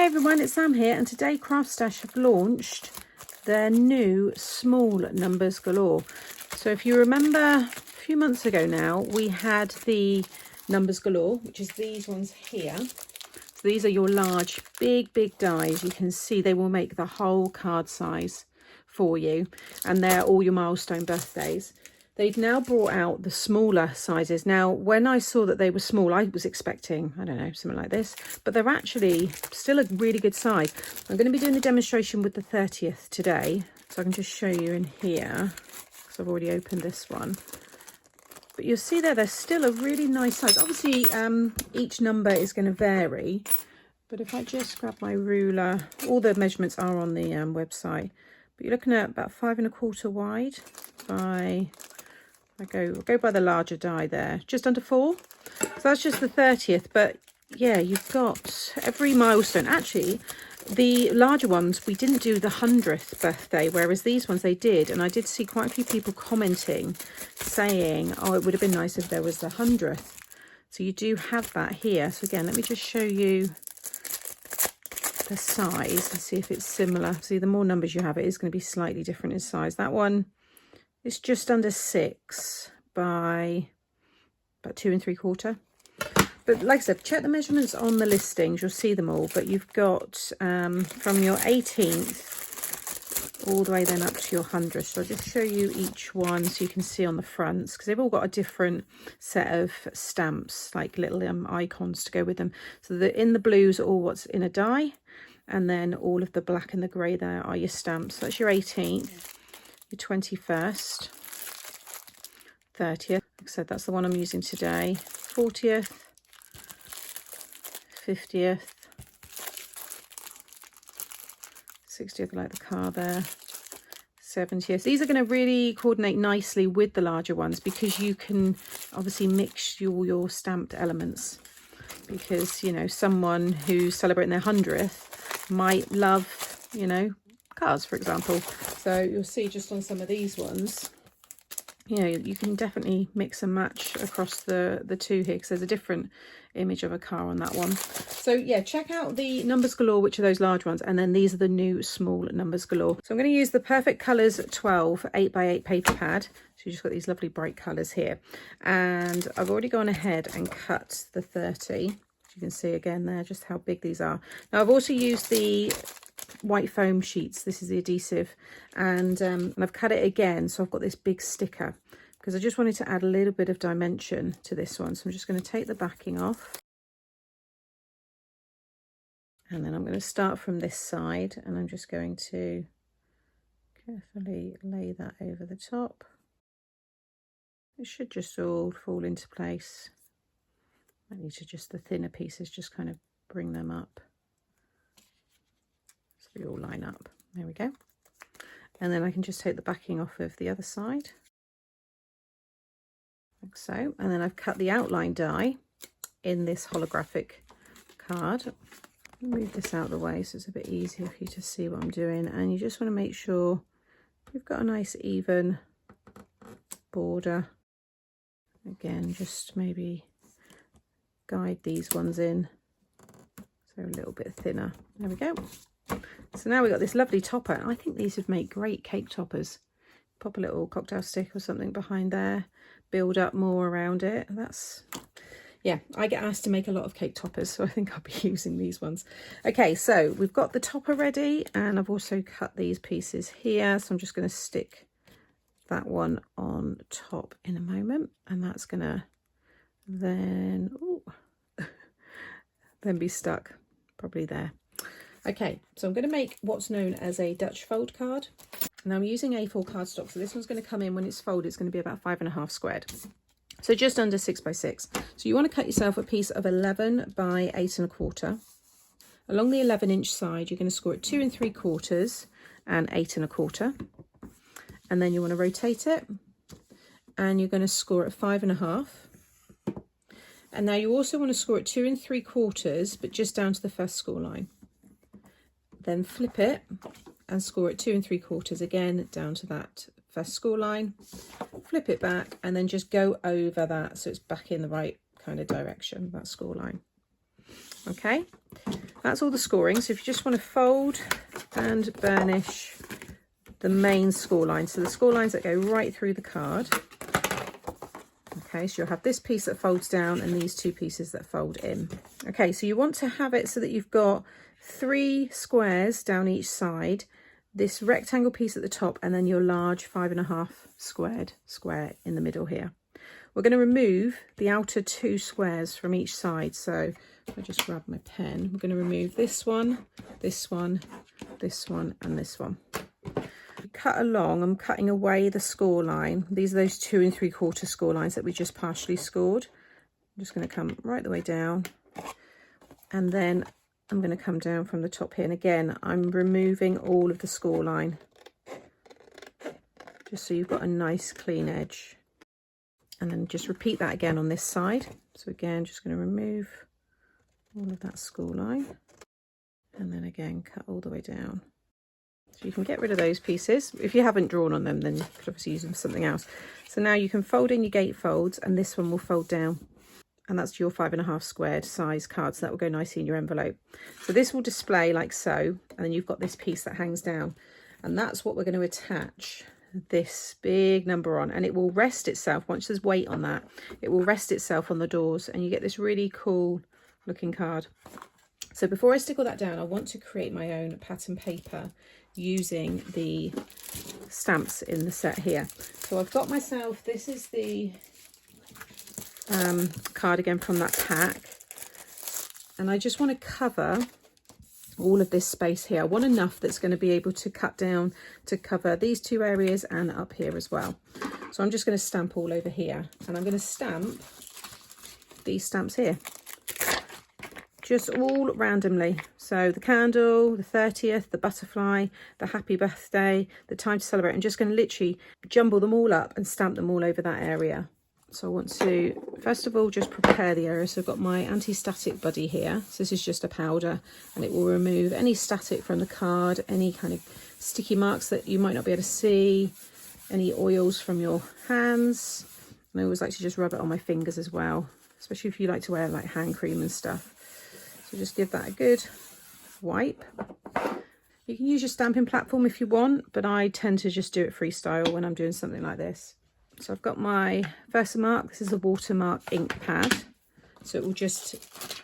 everyone, it's Sam here, and today CraftStash have launched their new Small Numbers Galore. So if you remember a few months ago now, we had the Numbers Galore, which is these ones here. So these are your large, big dies. You can see they will make the whole card size for you, and they're all your milestone birthdays. They've now brought out the smaller sizes. Now, when I saw that they were small, I was expecting, I don't know, something like this, but they're actually still a really good size. I'm going to be doing a demonstration with the 30th today, so I can just show you in here, because I've already opened this one. But you'll see there, they're still a really nice size. Obviously, each number is going to vary, but if I just grab my ruler, all the measurements are on the website, but you're looking at about 5 1/4 wide by... I go by the larger die there, just under 4. So that's just the 30th, but yeah, you've got every milestone. Actually, the larger ones, we didn't do the 100th birthday, whereas these ones they did. And I did see quite a few people commenting, saying, oh, it would have been nice if there was the 100th. So you do have that here. So again, let me just show you the size and see if it's similar. See, the more numbers you have, it is going to be slightly different in size. That one, it's just under 6 by about 2 3/4. But like I said, check the measurements on the listings. You'll see them all. But you've got from your 18th all the way then up to your 100th. So I'll just show you each one so you can see on the fronts, because they've all got a different set of stamps, like little icons to go with them. So in the blues are all what's in a die, and then all of the black and the grey there are your stamps. So that's your 18th. Your 21st, 30th, like I said, that's the one I'm using today, 40th, 50th, 60th, like the car there, 70th. These are going to really coordinate nicely with the larger ones, because you can obviously mix your stamped elements, because, you know, someone who's celebrating their 100th might love, you know, cars, for example. So you'll see just on some of these ones, you know, you can definitely mix and match across the two here, because there's a different image of a car on that one. So yeah, check out the Numbers Galore, which are those large ones, and then these are the new Small Numbers Galore. So I'm going to use the Perfect Colours 12 8x8 paper pad. So you just got these lovely bright colours here, and I've already gone ahead and cut the 30. You can see again there just how big these are. Now I've also used the white foam sheets. This is the adhesive, and I've cut it again, so I've got this big sticker, because I just wanted to add a little bit of dimension to this one. So I'm just going to take the backing off, and then I'm going to start from this side, and I'm just going to carefully lay that over the top. It should just all fall into place. I need to just, the thinner pieces, just kind of bring them up so they all line up. There we go. And then I can just take the backing off of the other side, like so. And then I've cut the outline die in this holographic card. Move this out of the way so it's a bit easier for you to see what I'm doing. And you just want to make sure you've got a nice even border. Again, just maybe guide these ones in so a little bit thinner. There we go. So now we've got this lovely topper. I think these would make great cake toppers. Pop a little cocktail stick or something behind there, build up more around it. That's, yeah, I get asked to make a lot of cake toppers, so I think I'll be using these ones. Okay, so we've got the topper ready, and I've also cut these pieces here, so I'm just going to stick that one on top in a moment, and that's going to then then be stuck probably there. Okay, so I'm going to make what's known as a Dutch fold card. Now I'm using A4 cardstock, so this one's going to come in, when it's folded, it's going to be about 5 1/2 squared, so just under 6 by 6. So you want to cut yourself a piece of 11 by 8 1/4. Along the 11-inch side, you're going to score it 2 3/4 and 8 1/4, and then you want to rotate it, and you're going to score it 5 1/2. And now you also want to score it 2 3/4, but just down to the first score line. Then flip it and score it 2 3/4 again down to that first score line. Flip it back and then just go over that so it's back in the right kind of direction, that score line. Okay, That's all the scoring. So if you just want to fold and burnish the main score line, so the score lines that go right through the card. Okay, so you'll have this piece that folds down and these two pieces that fold in. Okay, so you want to have it so that you've got 3 squares down each side, this rectangle piece at the top, and then your large 5.5 squared square in the middle here. We're going to remove the outer 2 squares from each side. So if I just grab my pen, we're going to remove this one, this one, this one, and this one. Cut along, I'm cutting away the score line. These are those 2 3/4 score lines that we just partially scored. I'm just going to come right the way down, and then I'm going to come down from the top here, and again I'm removing all of the score line just so you've got a nice clean edge. And then just repeat that again on this side. So again, just going to remove all of that score line, and then again cut all the way down. So you can get rid of those pieces. If you haven't drawn on them, then you could obviously use them for something else. So now you can fold in your gate folds, and this one will fold down, and that's your 5.5 squared size card. So that will go nicely in your envelope. So this will display like so, and then you've got this piece that hangs down, and that's what we're going to attach this big number on, and it will rest itself. Once there's weight on that, it will rest itself on the doors, and you get this really cool looking card. So before I stick all that down, I want to create my own pattern paper using the stamps in the set here. So I've got myself, this is the card again from that pack, and I just want to cover all of this space here. I want enough that's going to be able to cut down to cover these 2 areas and up here as well. So I'm just going to stamp all over here, and I'm going to stamp these stamps here, just all randomly. So the candle, the 30th, the butterfly, the happy birthday, the time to celebrate. I'm just going to literally jumble them all up and stamp them all over that area. So I want to, first of all, just prepare the area. So I've got my anti-static buddy here. So this is just a powder, and it will remove any static from the card, any kind of sticky marks that you might not be able to see, any oils from your hands. And I always like to just rub it on my fingers as well, especially if you like to wear like hand cream and stuff. So just give that a good wipe. You can use your stamping platform if you want, but I tend to just do it freestyle when I'm doing something like this. So I've got my Versamark. This is a watermark ink pad, so it will just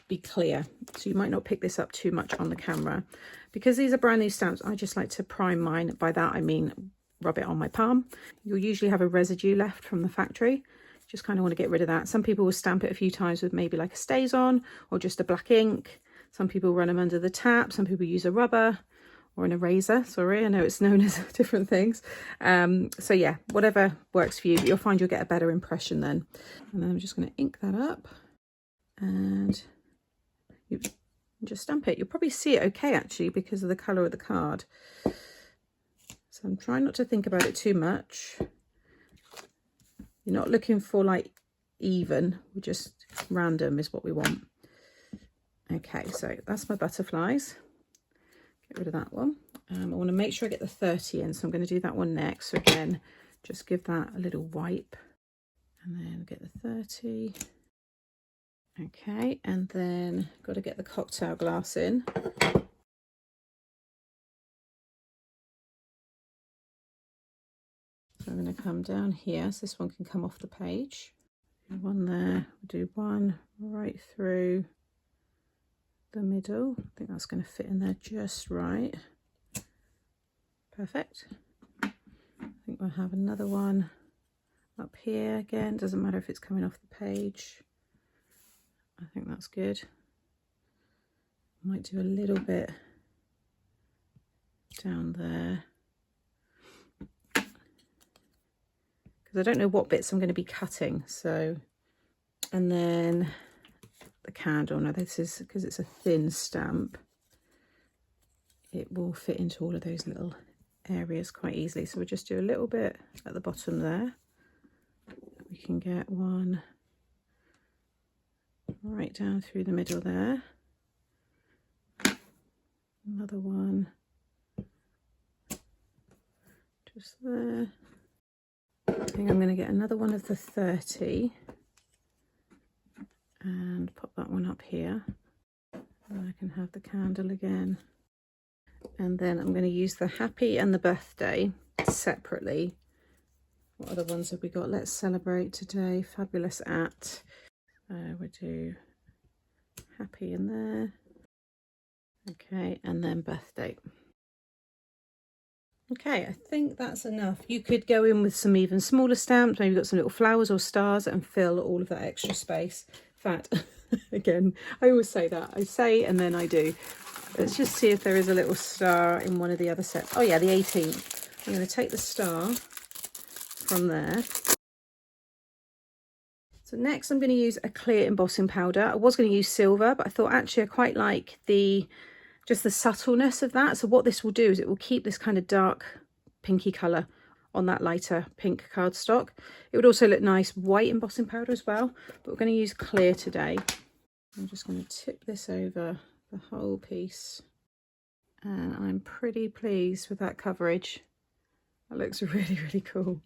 be clear. So you might not pick this up too much on the camera. Because these are brand new stamps, I just like to prime mine. By that I mean rub it on my palm. You'll usually have a residue left from the factory. Just kind of want to get rid of that. Some people will stamp it a few times with maybe like a StazOn or just a black ink. Some people run them under the tap. Some people use a rubber or an eraser. Sorry, I know it's known as different things. So yeah, whatever works for you, but you'll find you'll get a better impression then. And then I'm just going to ink that up, and you just stamp it. You'll probably see it okay actually because of the colour of the card. So I'm trying not to think about it too much. You're not looking for like even, we're just random is what we want. Okay, so that's my butterflies. Get rid of that one. I want to make sure I get the 30 in, so I'm going to do that one next. So again, just give that a little wipe, and then get the 30. Okay, and then got to get the cocktail glass in. So I'm going to come down here, so this one can come off the page. One there, we'll do one right through the middle. I think that's going to fit in there just right. Perfect. I think we'll have another one up here again. Doesn't matter if it's coming off the page. I think that's good. Might do a little bit down there, because I don't know what bits I'm going to be cutting. So, and then the candle. Now this is, because it's a thin stamp, it will fit into all of those little areas quite easily. So we'll just do a little bit at the bottom there. We can get one right down through the middle there. Another one just there. I think I'm going to get another one of the 30 and pop that one up here. And I can have the candle again. And then I'm going to use the happy and the birthday separately. What other ones have we got? Let's celebrate today. Fabulous at. We'll do happy in there. Okay, and then birthday. Okay, I think that's enough. You could go in with some even smaller stamps. Maybe you've got some little flowers or stars and fill all of that extra space. In fact, again, I always say that. I say and then I do. Let's just see if there is a little star in one of the other sets. Oh yeah, the 18th. I'm going to take the star from there. So next I'm going to use a clear embossing powder. I was going to use silver, but I thought actually I quite like just the subtleness of that. So what this will do is it will keep this kind of dark pinky colour on that lighter pink cardstock. It would also look nice white embossing powder as well, but we're going to use clear today. I'm just going to tip this over the whole piece, and I'm pretty pleased with that coverage. That looks really, really cool.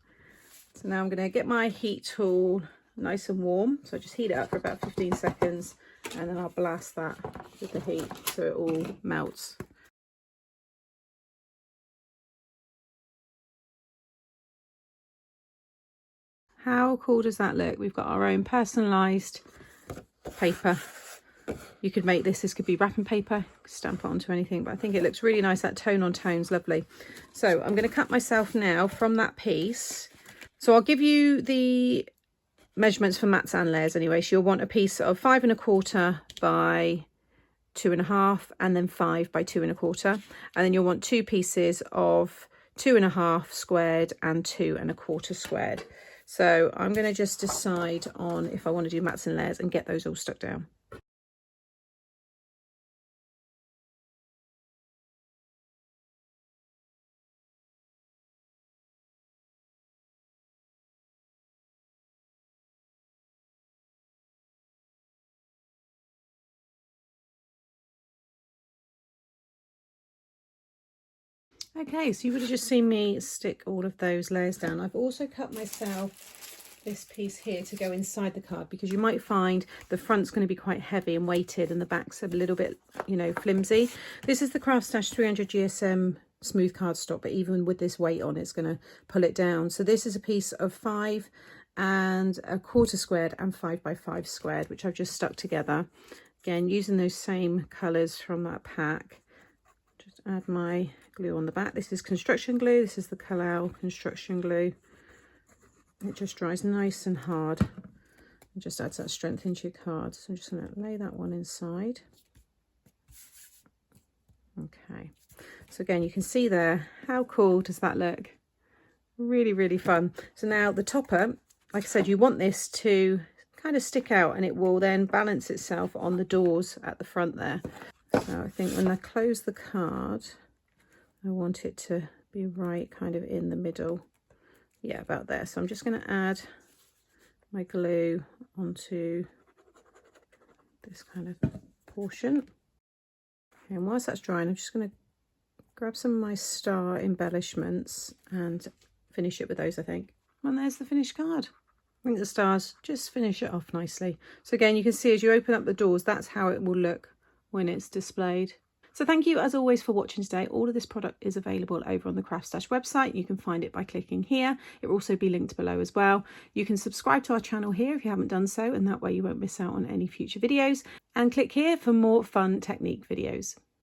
So now I'm going to get my heat tool nice and warm. So I just heat it up for about 15 seconds and then I'll blast that with the heat so it all melts. How cool does that look? We've got our own personalised paper. You could make this could be wrapping paper, stamp it onto anything, but I think it looks really nice. That tone on tone's lovely. So I'm going to cut myself now from that piece. So I'll give you the measurements for mats and layers anyway. So you'll want a piece of 5 1/4 by 2 1/2 and then 5 by 2 1/4, and then you'll want 2 pieces of 2 1/2 squared and 2 1/4 squared. So I'm going to just decide on if I want to do mats and layers and get those all stuck down. Okay, so you would have just seen me stick all of those layers down. I've also cut myself this piece here to go inside the card, because you might find the front's going to be quite heavy and weighted and the back's a little bit, you know, flimsy. This is the CraftStash 300 GSM smooth cardstock, but even with this weight on, it's going to pull it down. So this is a piece of 5 1/4 squared and 5 by 5 squared, which I've just stuck together. Again, using those same colours from that pack. Just add my glue on the back. This is construction glue. This is the Calcott construction glue. It just dries nice and hard and just adds that strength into your card. So I'm just going to lay that one inside. Okay, so again, you can see there, how cool does that look? Really, really fun. So now the topper, like I said, you want this to kind of stick out and it will then balance itself on the doors at the front there. So I think when I close the card, I want it to be right kind of in the middle. Yeah, about there. So I'm just going to add my glue onto this kind of portion. Okay, and whilst that's drying, I'm just going to grab some of my star embellishments and finish it with those, I think. And there's the finished card. I think the stars just finish it off nicely. So again, you can see as you open up the doors, that's how it will look when it's displayed. So thank you as always for watching today. All of this product is available over on the CraftStash website. You can find it by clicking here. It will also be linked below as well. You can subscribe to our channel here if you haven't done so, and that way you won't miss out on any future videos. And click here for more fun technique videos.